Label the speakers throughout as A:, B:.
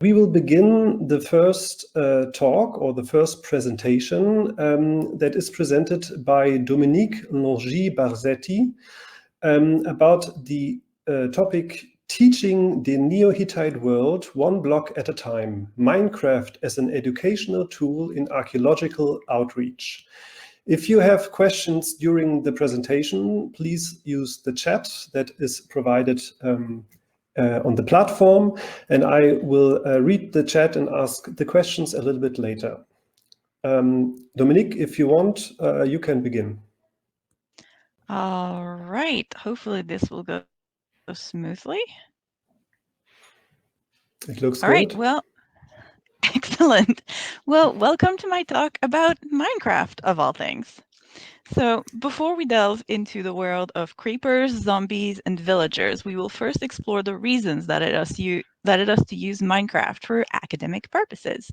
A: We will begin the first talk or the first presentation that is presented by Dominique Langis-Barsetti about the topic Teaching the Neo-Hittite World One Block at a Time, Minecraft as an Educational Tool in Archaeological Outreach. If you have questions during the presentation, please use the chat that is provided on the platform, and I will read the chat and ask the questions a little bit later. Dominique, if you want, you can begin.
B: All right, hopefully this will go smoothly.
A: It looks
B: All
A: good.
B: right, well, excellent. Well, welcome to my talk about Minecraft, of all things. So before we delve into the world of creepers, zombies, and villagers, we will first explore the reasons that led us to use Minecraft for academic purposes.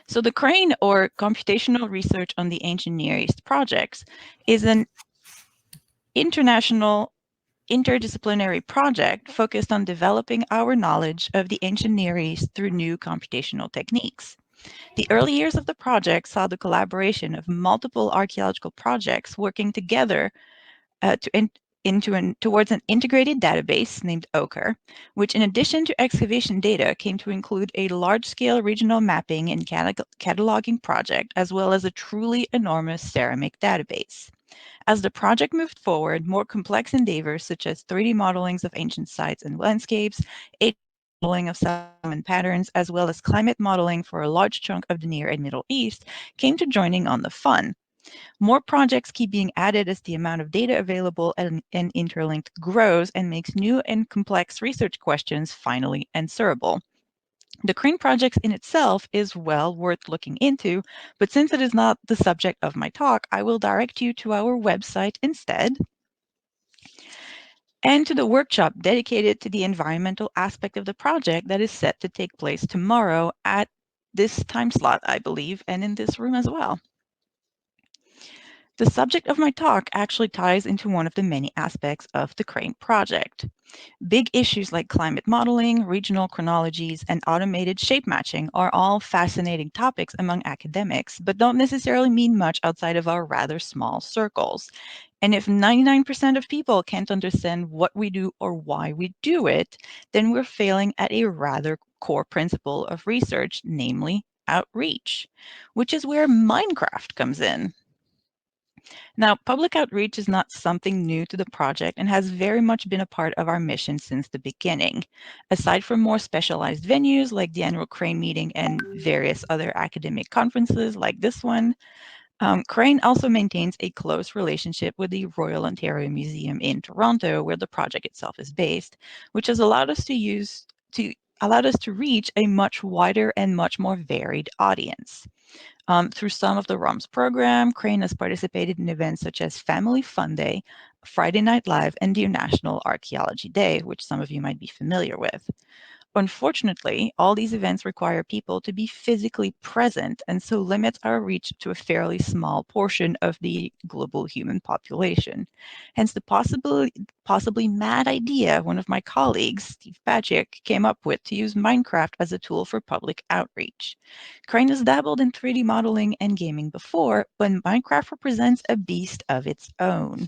B: So the CRANE, or Computational Research on the Ancient Near East projects, is an international interdisciplinary project focused on developing our knowledge of the ancient Near East through new computational techniques. The early years of the project saw the collaboration of multiple archaeological projects working together towards an integrated database named OCHR, which in addition to excavation data came to include a large-scale regional mapping and cataloging project, as well as a truly enormous ceramic database. As the project moved forward, more complex endeavors such as 3D modelings of ancient sites and landscapes, modeling of settlement patterns, as well as climate modeling for a large chunk of the Near and Middle East came to joining on the fun. More projects keep being added as the amount of data available and interlinked grows and makes new and complex research questions finally answerable. The CRANE project in itself is well worth looking into, but since it is not the subject of my talk, I will direct you to our website instead and to the workshop dedicated to the environmental aspect of the project that is set to take place tomorrow at this time slot, I believe, and in this room as well. The subject of my talk actually ties into one of the many aspects of the CRANE project. Big issues like climate modeling, regional chronologies, and automated shape matching are all fascinating topics among academics, but don't necessarily mean much outside of our rather small circles. And if 99% of people can't understand what we do or why we do it, then we're failing at a rather core principle of research, namely outreach, which is where Minecraft comes in. Now, public outreach is not something new to the project and has very much been a part of our mission since the beginning. Aside from more specialized venues like the annual CRANE meeting and various other academic conferences like this one, CRANE also maintains a close relationship with the Royal Ontario Museum in Toronto, where the project itself is based, which has allowed us to reach a much wider and much more varied audience. Through some of the ROM's program, CRANE has participated in events such as Family Fun Day, Friday Night Live, and the National Archaeology Day, which some of you might be familiar with. Unfortunately, all these events require people to be physically present and so limits our reach to a fairly small portion of the global human population. Hence the possibly mad idea one of my colleagues, Steve Patrick, came up with to use Minecraft as a tool for public outreach. Crane has dabbled in 3D modeling and gaming before, but Minecraft represents a beast of its own.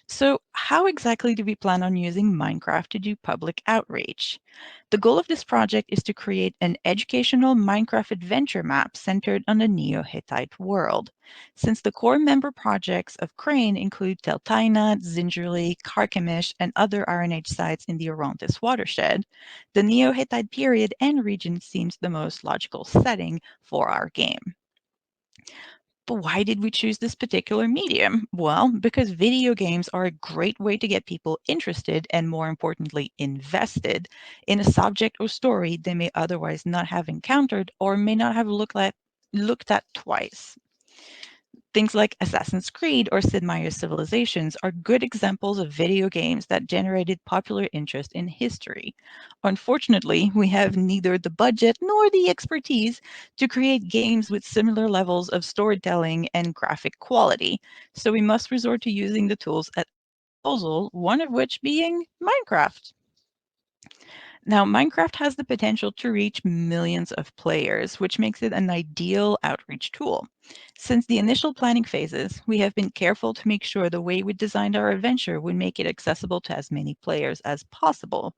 B: So how exactly do we plan on using Minecraft to do public outreach? The goal of this project is to create an educational Minecraft adventure map centered on the Neo-Hittite world. Since the core member projects of CRANE include Teltaina, Zingerle, Carchemish, and other Iron Age sites in the Orontes watershed, the Neo-Hittite period and region seems the most logical setting for our game. But why did we choose this particular medium? Well, because video games are a great way to get people interested and, more importantly, invested in a subject or story they may otherwise not have encountered or may not have looked at twice. Things like Assassin's Creed or Sid Meier's Civilizations are good examples of video games that generated popular interest in history. Unfortunately, we have neither the budget nor the expertise to create games with similar levels of storytelling and graphic quality, so we must resort to using the tools at our disposal, one of which being Minecraft. Now, Minecraft has the potential to reach millions of players, which makes it an ideal outreach tool. Since the initial planning phases, we have been careful to make sure the way we designed our adventure would make it accessible to as many players as possible.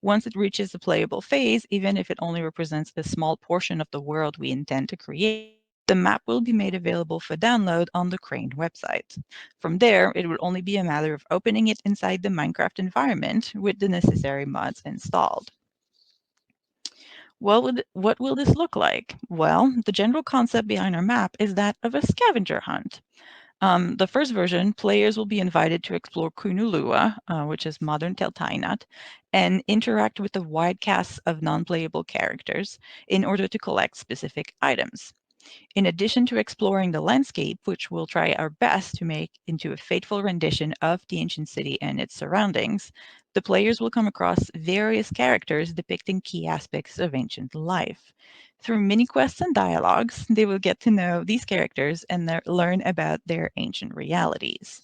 B: Once it reaches the playable phase, even if it only represents a small portion of the world we intend to create, the map will be made available for download on the Crane website. From there, it would only be a matter of opening it inside the Minecraft environment with the necessary mods installed. What will this look like? Well, the general concept behind our map is that of a scavenger hunt. The first version, players will be invited to explore Kunulua, which is modern Teltainat, and interact with a wide cast of non-playable characters in order to collect specific items. In addition to exploring the landscape, which we'll try our best to make into a faithful rendition of the ancient city and its surroundings, the players will come across various characters depicting key aspects of ancient life. Through mini quests and dialogues, they will get to know these characters and learn about their ancient realities.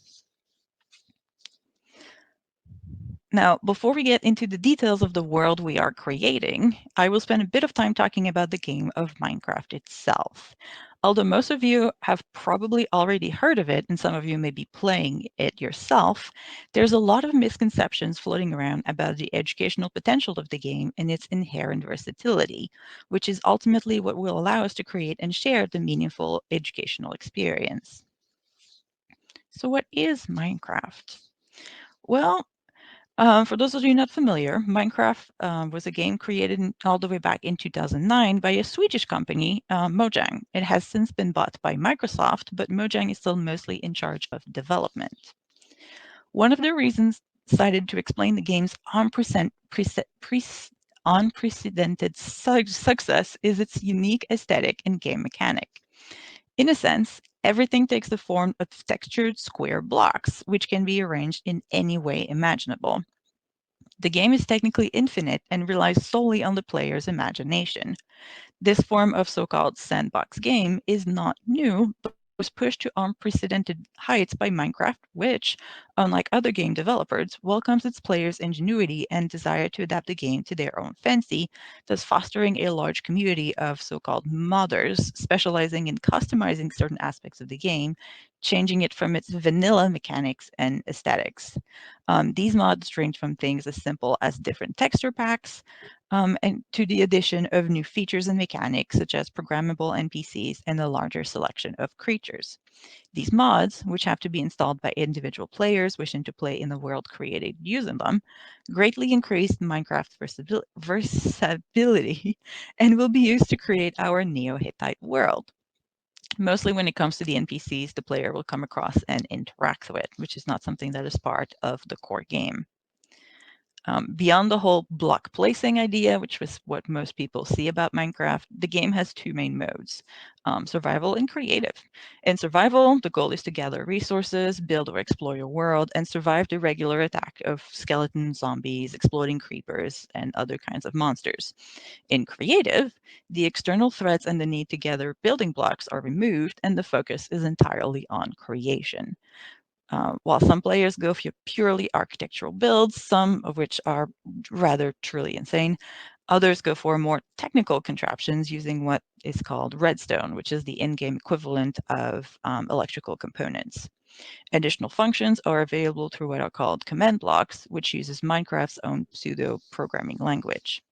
B: Now, before we get into the details of the world we are creating, I will spend a bit of time talking about the game of Minecraft itself. Although most of you have probably already heard of it and some of you may be playing it yourself, there's a lot of misconceptions floating around about the educational potential of the game and its inherent versatility, which is ultimately what will allow us to create and share the meaningful educational experience. So what is Minecraft? Well, for those of you not familiar, Minecraft was a game created all the way back in 2009 by a Swedish company, Mojang. It has since been bought by Microsoft, but Mojang is still mostly in charge of development. One of the reasons cited to explain the game's unprecedented success is its unique aesthetic and game mechanic. In a sense, everything takes the form of textured square blocks, which can be arranged in any way imaginable. The game is technically infinite and relies solely on the player's imagination. This form of so-called sandbox game is not new, but was pushed to unprecedented heights by Minecraft, which, unlike other game developers, welcomes its players' ingenuity and desire to adapt the game to their own fancy, thus fostering a large community of so-called modders specializing in customizing certain aspects of the game, changing it from its vanilla mechanics and aesthetics. These mods range from things as simple as different texture packs, and to the addition of new features and mechanics such as programmable NPCs and a larger selection of creatures. These mods, which have to be installed by individual players wishing to play in the world created using them, greatly increase Minecraft's versatility and will be used to create our Neo-Hittite world. Mostly when it comes to the NPCs the player will come across and interact with, which is not something that is part of the core game. Beyond the whole block placing idea, which was what most people see about Minecraft, the game has two main modes, survival and creative. In survival, the goal is to gather resources, build or explore your world, and survive the regular attack of skeletons, zombies, exploding creepers, and other kinds of monsters. In creative, the external threats and the need to gather building blocks are removed, and the focus is entirely on creation. While some players go for purely architectural builds, some of which are rather truly insane, others go for more technical contraptions using what is called redstone, which is the in-game equivalent of electrical components. Additional functions are available through what are called command blocks, which uses Minecraft's own pseudo-programming language.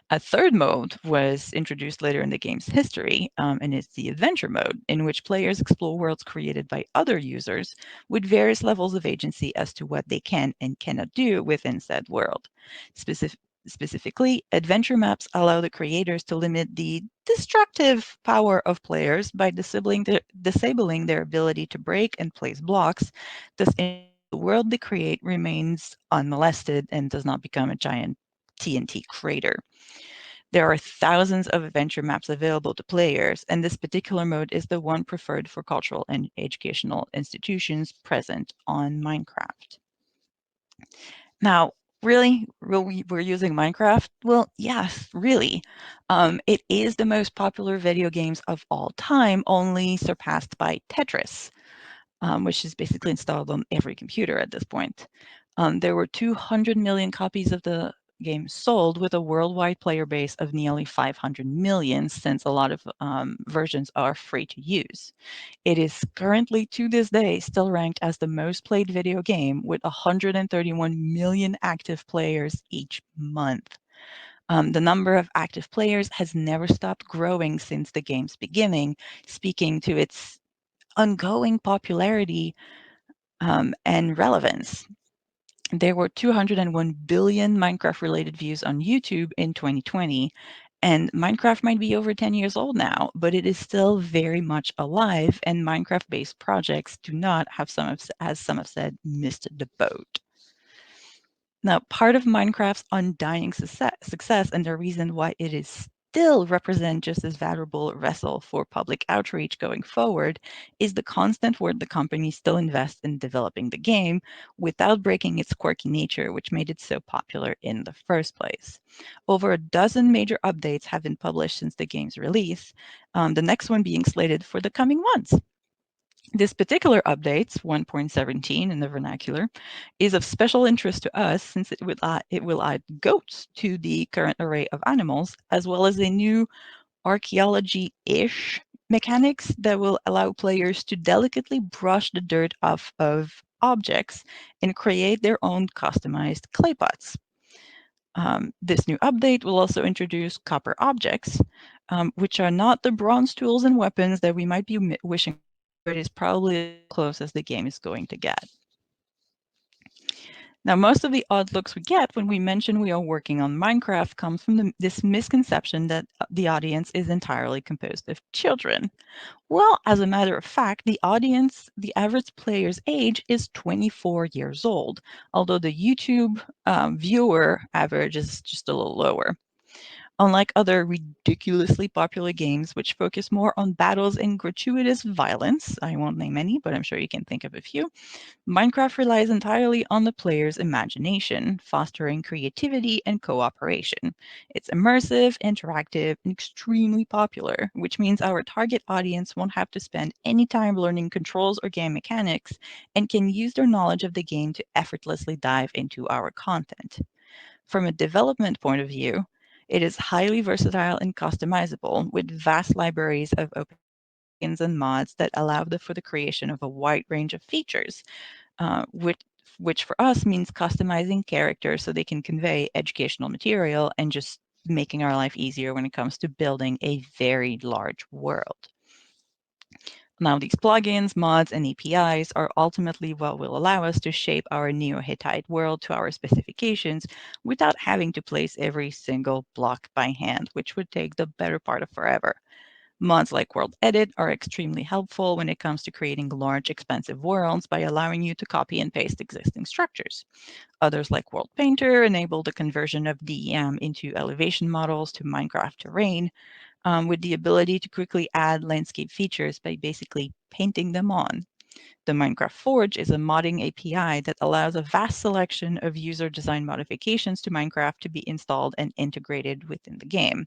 B: A third mode was introduced later in the game's history, and it's the adventure mode, in which players explore worlds created by other users with various levels of agency as to what they can and cannot do within said world. Specifically, adventure maps allow the creators to limit the destructive power of players by disabling their ability to break and place blocks, thus ensuring the world they create remains unmolested and does not become a giant TNT crater. There are thousands of adventure maps available to players, and this particular mode is the one preferred for cultural and educational institutions present on Minecraft. Now, really, we're using Minecraft? Well, yes, really. It is the most popular video games of all time, only surpassed by Tetris, which is basically installed on every computer at this point. There were 200 million copies of the game sold with a worldwide player base of nearly 500 million, since a lot of versions are free to use. It is currently, to this day, still ranked as the most played video game with 131 million active players each month. The number of active players has never stopped growing since the game's beginning, speaking to its ongoing popularity and relevance. There were 201 billion Minecraft-related views on YouTube in 2020, and Minecraft might be over 10 years old now, but it is still very much alive, and Minecraft-based projects do not have, as some have said, missed the boat. Now, part of Minecraft's undying success and the reason why it is still represent just as valuable vessel for public outreach going forward is the constant work the company still invests in developing the game without breaking its quirky nature, which made it so popular in the first place. Over a dozen major updates have been published since the game's release, the next one being slated for the coming months. This particular update, 1.17 in the vernacular, is of special interest to us since it will add goats to the current array of animals, as well as a new archaeology-ish mechanics that will allow players to delicately brush the dirt off of objects and create their own customized clay pots. This new update will also introduce copper objects, which are not the bronze tools and weapons that we might be wishing for, but is probably as close as the game is going to get. Now, most of the odd looks we get when we mention we are working on Minecraft comes from this misconception that the audience is entirely composed of children. Well, as a matter of fact, the average player's age is 24 years old, although the YouTube viewer average is just a little lower. Unlike other ridiculously popular games which focus more on battles and gratuitous violence, I won't name any, but I'm sure you can think of a few, Minecraft relies entirely on the player's imagination, fostering creativity and cooperation. It's immersive, interactive, and extremely popular, which means our target audience won't have to spend any time learning controls or game mechanics and can use their knowledge of the game to effortlessly dive into our content. From a development point of view, it is highly versatile and customizable, with vast libraries of open plugins and mods that allow for the creation of a wide range of features, uh, which, which for us means customizing characters so they can convey educational material and just making our life easier when it comes to building a very large world. Now, these plugins, mods, and APIs are ultimately what will allow us to shape our Neo-Hittite world to our specifications without having to place every single block by hand, which would take the better part of forever. Mods like World Edit are extremely helpful when it comes to creating large, expensive worlds by allowing you to copy and paste existing structures. Others like World Painter enable the conversion of DEM into elevation models to Minecraft terrain, with the ability to quickly add landscape features by basically painting them on. The Minecraft Forge is a modding API that allows a vast selection of user design modifications to Minecraft to be installed and integrated within the game.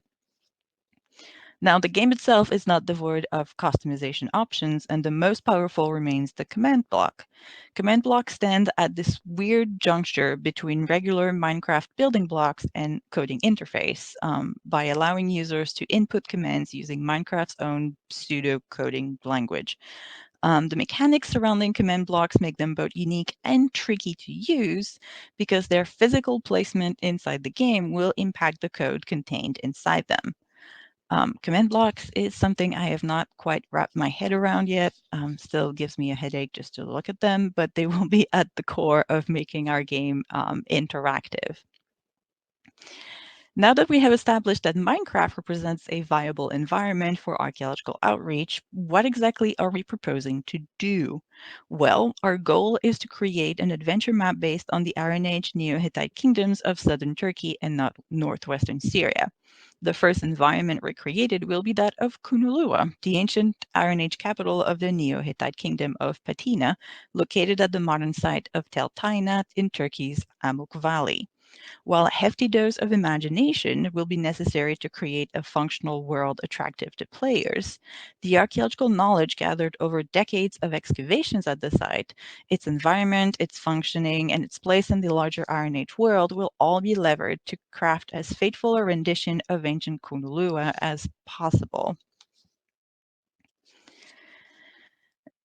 B: Now, the game itself is not devoid of customization options, and the most powerful remains the command block. Command blocks stand at this weird juncture between regular Minecraft building blocks and coding interface, by allowing users to input commands using Minecraft's own pseudo-coding language. The mechanics surrounding command blocks make them both unique and tricky to use because their physical placement inside the game will impact the code contained inside them. Command blocks is something I have not quite wrapped my head around yet. Still gives me a headache just to look at them, but they will be at the core of making our game interactive. Now that we have established that Minecraft represents a viable environment for archaeological outreach, what exactly are we proposing to do? Well, our goal is to create an adventure map based on the Iron Age Neo-Hittite kingdoms of southern Turkey and northwestern Syria. The first environment recreated will be that of Kunulua, the ancient Iron Age capital of the Neo-Hittite kingdom of Patina, located at the modern site of Tel Tainat in Turkey's Amuk Valley. While a hefty dose of imagination will be necessary to create a functional world attractive to players, the archaeological knowledge gathered over decades of excavations at the site, its environment, its functioning, and its place in the larger Iron Age world will all be levered to craft as faithful a rendition of ancient Kunulua as possible.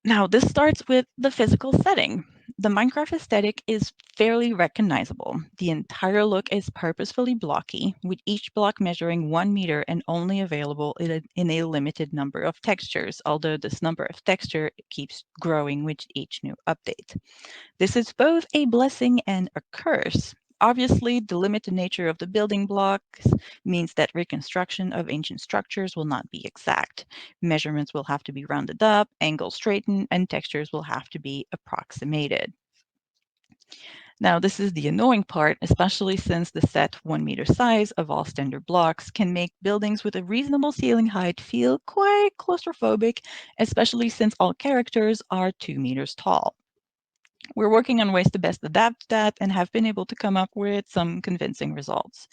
B: Now, this starts with the physical setting. The Minecraft aesthetic is fairly recognizable. The entire look is purposefully blocky, with each block measuring 1 meter and only available in a limited number of textures, although this number of texture keeps growing with each new update. This is both a blessing and a curse. Obviously, the limited nature of the building blocks means that reconstruction of ancient structures will not be exact. Measurements will have to be rounded up, angles straightened, and textures will have to be approximated. Now, this is the annoying part, especially since the set 1 meter size of all standard blocks can make buildings with a reasonable ceiling height feel quite claustrophobic, especially since all characters are 2 meters tall. We're working on ways to best adapt that and have been able to come up with some convincing results.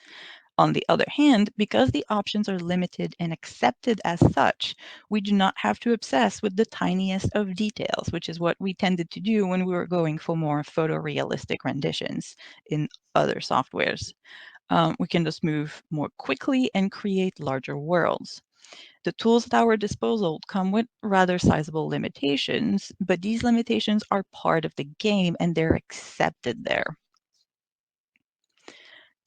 B: On the other hand, because the options are limited and accepted as such, we do not have to obsess with the tiniest of details, which is what we tended to do when we were going for more photorealistic renditions in other softwares. We can just move more quickly and create larger worlds. The tools at our disposal come with rather sizable limitations, but these limitations are part of the game and they're accepted there.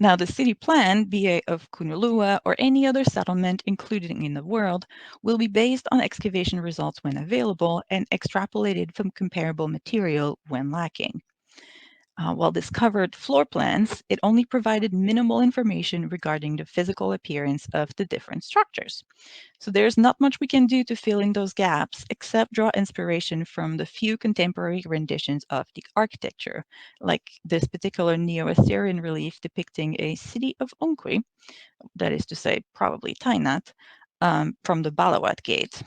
B: Now, the city plan, be it of Kunulua or any other settlement included in the world, will be based on excavation results when available and extrapolated from comparable material when lacking. While this covered floor plans, it only provided minimal information regarding the physical appearance of the different structures. So there's not much we can do to fill in those gaps except draw inspiration from the few contemporary renditions of the architecture, like this particular Neo-Assyrian relief depicting a city of Unqui, that is to say, probably Tainat, from the Balawat Gate.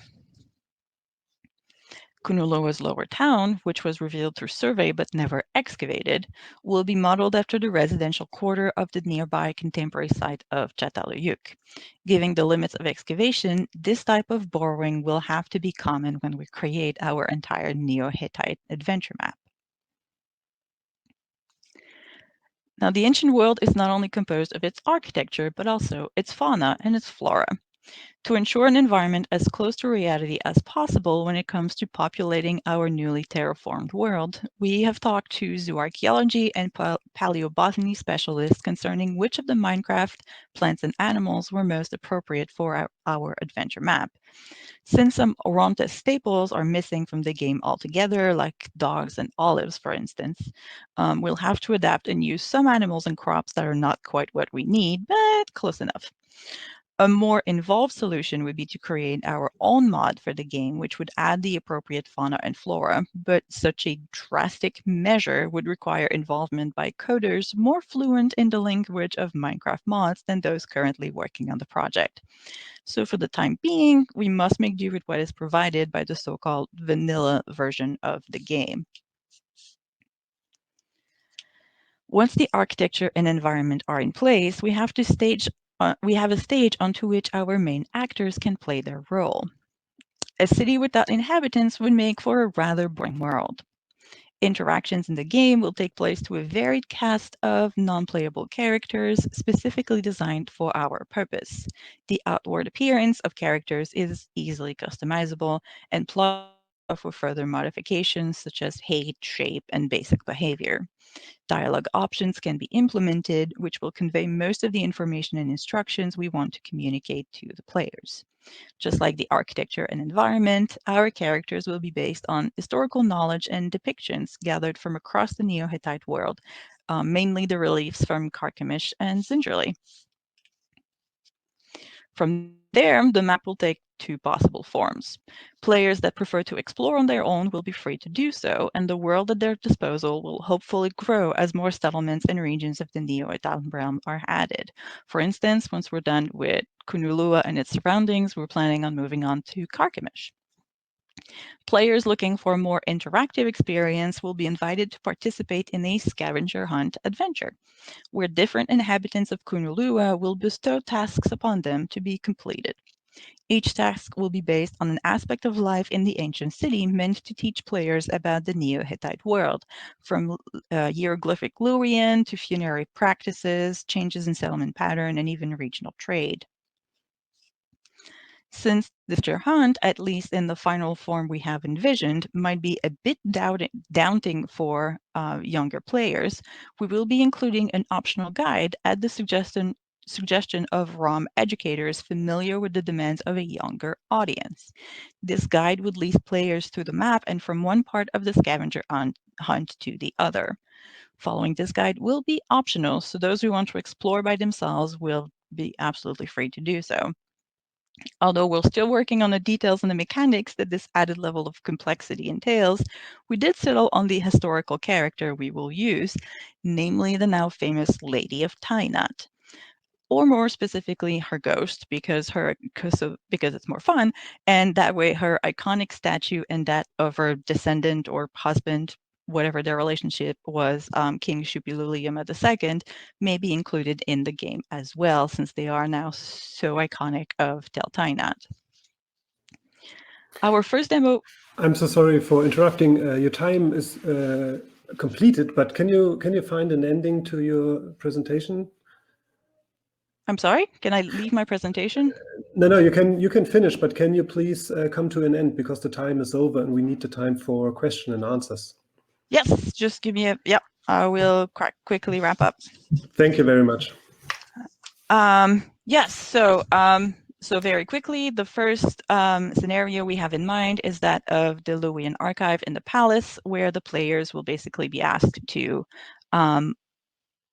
B: Kunulua's lower town, which was revealed through survey but never excavated, will be modeled after the residential quarter of the nearby contemporary site of Çatalhöyük. Given the limits of excavation, this type of borrowing will have to be common when we create our entire Neo-Hittite adventure map. Now, the ancient world is not only composed of its architecture, but also its fauna and its flora. To ensure an environment as close to reality as possible when it comes to populating our newly terraformed world, we have talked to zooarchaeology and paleobotany specialists concerning which of the Minecraft plants and animals were most appropriate for our adventure map. Since some Orontes staples are missing from the game altogether, like dogs and olives, for instance, we'll have to adapt and use some animals and crops that are not quite what we need, but close enough. A more involved solution would be to create our own mod for the game, which would add the appropriate fauna and flora, but such a drastic measure would require involvement by coders more fluent in the language of Minecraft mods than those currently working on the project. So for the time being, we must make do with what is provided by the so-called vanilla version of the game. Once the architecture and environment are in place, we have a stage onto which our main actors can play their role. A city without inhabitants would make for a rather boring world. Interactions in the game will take place to a varied cast of non-playable characters specifically designed for our purpose. The outward appearance of characters is easily customizable, and plots will allow for further modifications such as height, shape, and basic behavior. Dialogue options can be implemented, which will convey most of the information and instructions we want to communicate to the players. Just like the architecture and environment, our characters will be based on historical knowledge and depictions gathered from across the Neo-Hittite world, mainly the reliefs from Carchemish and Zinjerle. From there, the map will take two possible forms. Players that prefer to explore on their own will be free to do so, and the world at their disposal will hopefully grow as more settlements and regions of the Neo-Hittite realm are added. For instance, once we're done with Kunulua and its surroundings, we're planning on moving on to Carchemish. Players looking for a more interactive experience will be invited to participate in a scavenger hunt adventure, where different inhabitants of Kunulua will bestow tasks upon them to be completed. Each task will be based on an aspect of life in the ancient city meant to teach players about the Neo-Hittite world, from hieroglyphic Lurian to funerary practices, changes in settlement pattern, and even regional trade. Since this scavenger hunt, at least in the final form we have envisioned, might be a bit daunting for younger players, we will be including an optional guide at the suggestion of ROM educators familiar with the demands of a younger audience. This guide would lead players through the map and from one part of the scavenger hunt to the other. Following this guide will be optional, so those who want to explore by themselves will be absolutely free to do so. Although we're still working on the details and the mechanics that this added level of complexity entails, we did settle on the historical character we will use, namely the now famous Lady of Tainat, or more specifically her ghost, because it's more fun, and that way her iconic statue and that of her descendant or husband, whatever their relationship was, King Shupiluliyama II, may be included in the game as well, since they are now so iconic of Tel Tainat. Our first demo.
A: I'm so sorry for interrupting. Your time is completed, but can you find an ending to your presentation?
B: I'm sorry, can I leave my presentation?
A: No, you can finish, but can you please come to an end, because the time is over and we need the time for question and answers.
B: Yes, just give me a, yep, I will quickly wrap up.
A: Thank you very much.
B: Yes, so very quickly, the first scenario we have in mind is that of the Luwian archive in the palace, where the players will basically be asked to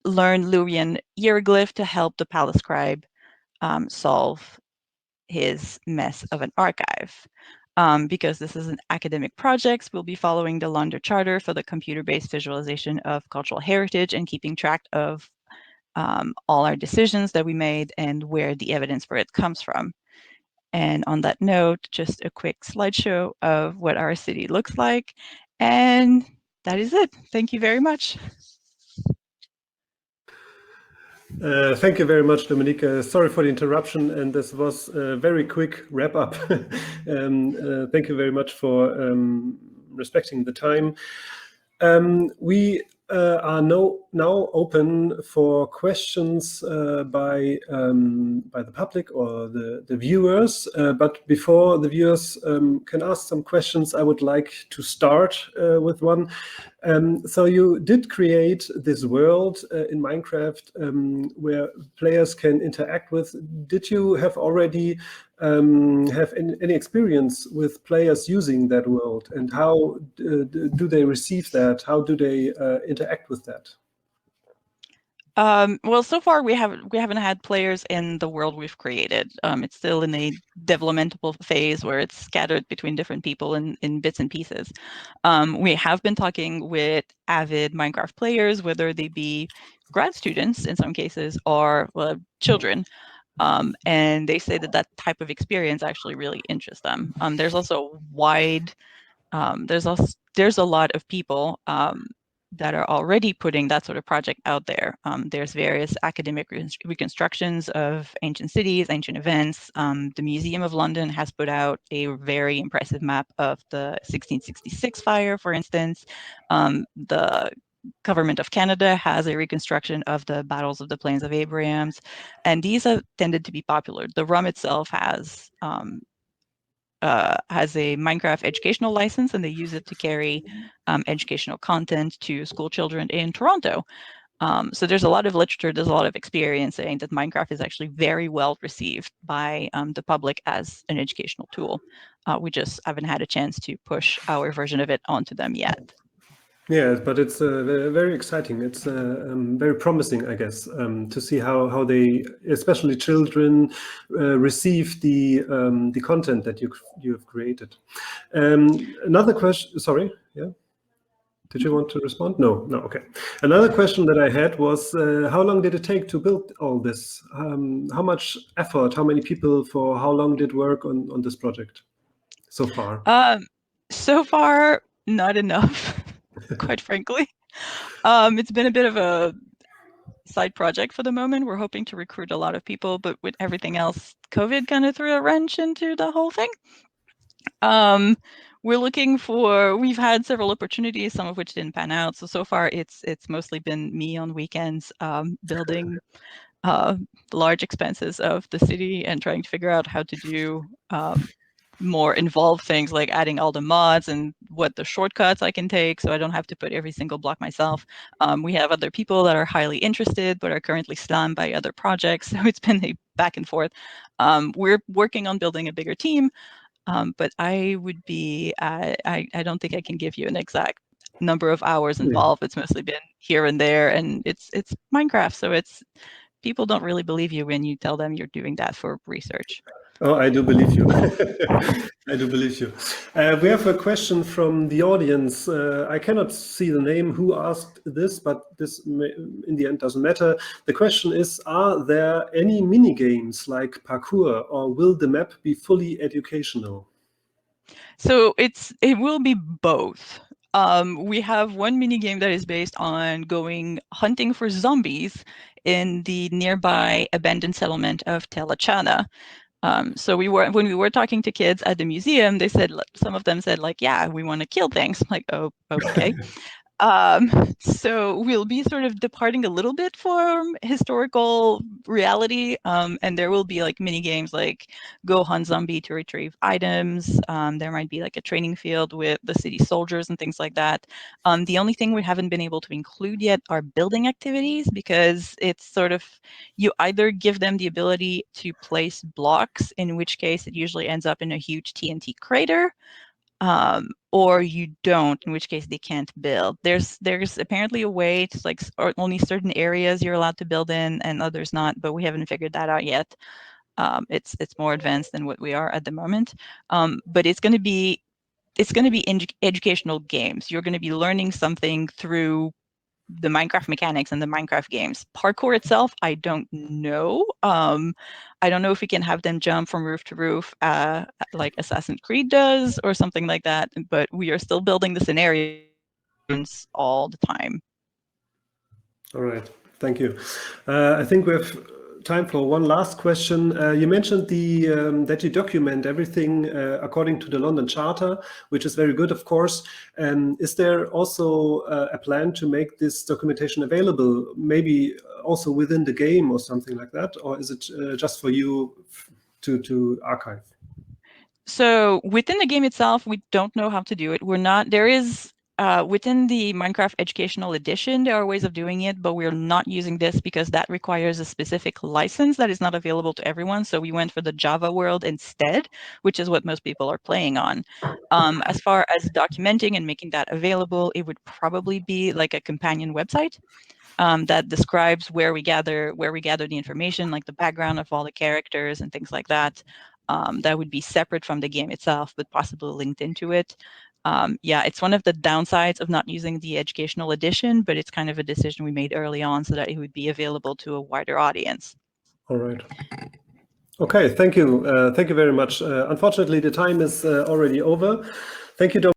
B: learn Luwian hieroglyph to help the palace scribe solve his mess of an archive. Because this is an academic project, we'll be following the London Charter for the computer-based visualization of cultural heritage and keeping track of all our decisions that we made and where the evidence for it comes from. And on that note, just a quick slideshow of what our city looks like. And that is it. Thank you very much.
A: Thank you very much, Dominique. Sorry for the interruption, and this was a very quick wrap up. Thank you very much for respecting the time. We are now open for questions by the public or the viewers. But before the viewers can ask some questions, I would like to start with one. So you did create this world in Minecraft where players can interact with. Did you have already have any experience with players using that world, and how do they receive that? How do they interact with that?
B: Well, so far we haven't had players in the world we've created. It's still in a developmental phase where it's scattered between different people in bits and pieces. We have been talking with avid Minecraft players, whether they be grad students in some cases or children. And they say that type of experience actually really interests them. There's also there's a lot of people that are already putting that sort of project out there. There's various academic reconstructions of ancient cities, ancient events. The Museum of London has put out a very impressive map of the 1666 fire, for instance. The Government of Canada has a reconstruction of the battles of the Plains of Abrahams, and these have tended to be popular. The RUM itself has a Minecraft educational license, and they use it to carry educational content to school children in Toronto. So there's a lot of literature, there's a lot of experience saying that Minecraft is actually very well received by the public as an educational tool. We just haven't had a chance to push our version of it onto them yet.
A: Yeah, but it's very exciting. It's very promising, I guess, to see how they, especially children, receive the content that you've created. Another question. Sorry, yeah. Did you want to respond? No. Okay. Another question that I had was, how long did it take to build all this? How much effort? How many people? For how long did work on this project? so far?
B: So far, not enough, quite frankly. It's been a bit of a side project for the moment. We're hoping to recruit a lot of people, but with everything else, COVID kind of threw a wrench into the whole thing. We've had several opportunities, some of which didn't pan out. So far it's mostly been me on weekends, building large expanses of the city and trying to figure out how to do more involved things like adding all the mods and what the shortcuts I can take so I don't have to put every single block myself. We have other people that are highly interested but are currently slammed by other projects, so it's been a back and forth. We're working on building a bigger team, but I don't think I can give you an exact number of hours involved. It's mostly been here and there, and it's Minecraft, so people don't really believe you when you tell them you're doing that for research.
A: Oh, I do believe you. I do believe you. We have a question from the audience. I cannot see the name who asked this, but this in the end doesn't matter. The question is, are there any mini games like parkour, or will the map be fully educational?
B: So it will be both. We have one mini game that is based on going hunting for zombies in the nearby abandoned settlement of Telachana. So when we were talking to kids at the museum, they said, some of them said like, yeah, we want to kill things. I'm like, oh, okay. So we'll be sort of departing a little bit from historical reality, and there will be like mini games like go hunt zombie to retrieve items. There might be like a training field with the city soldiers and things like that. The only thing we haven't been able to include yet are building activities, because it's sort of, you either give them the ability to place blocks, in which case it usually ends up in a huge TNT crater, or you don't, in which case they can't build. There's apparently a way to like only certain areas you're allowed to build in and others not, but we haven't figured that out yet. It's more advanced than what we are at the moment, but it's going to be educational games. You're going to be learning something through the Minecraft mechanics and the Minecraft games. Parkour itself, I don't know. I don't know if we can have them jump from roof to roof like Assassin's Creed does or something like that, but we are still building the scenarios all the time.
A: All right, thank you. I think we have time for one last question. You mentioned that you document everything according to the London Charter, which is very good, of course. Is there also a plan to make this documentation available, maybe also within the game or something like that? Or is it just for you to archive?
B: So within the game itself, we don't know how to do it. There is within the Minecraft Educational Edition, there are ways of doing it, but we're not using this because that requires a specific license that is not available to everyone. So we went for the Java world instead, which is what most people are playing on. As far as documenting and making that available, it would probably be like a companion website that describes where we gather the information, like the background of all the characters and things like that. That would be separate from the game itself, but possibly linked into it. Yeah, it's one of the downsides of not using the educational edition, but it's kind of a decision we made early on so that it would be available to a wider audience.
A: All right. Okay, thank you. Thank you very much. Unfortunately, the time is already over. Thank you, Dominique.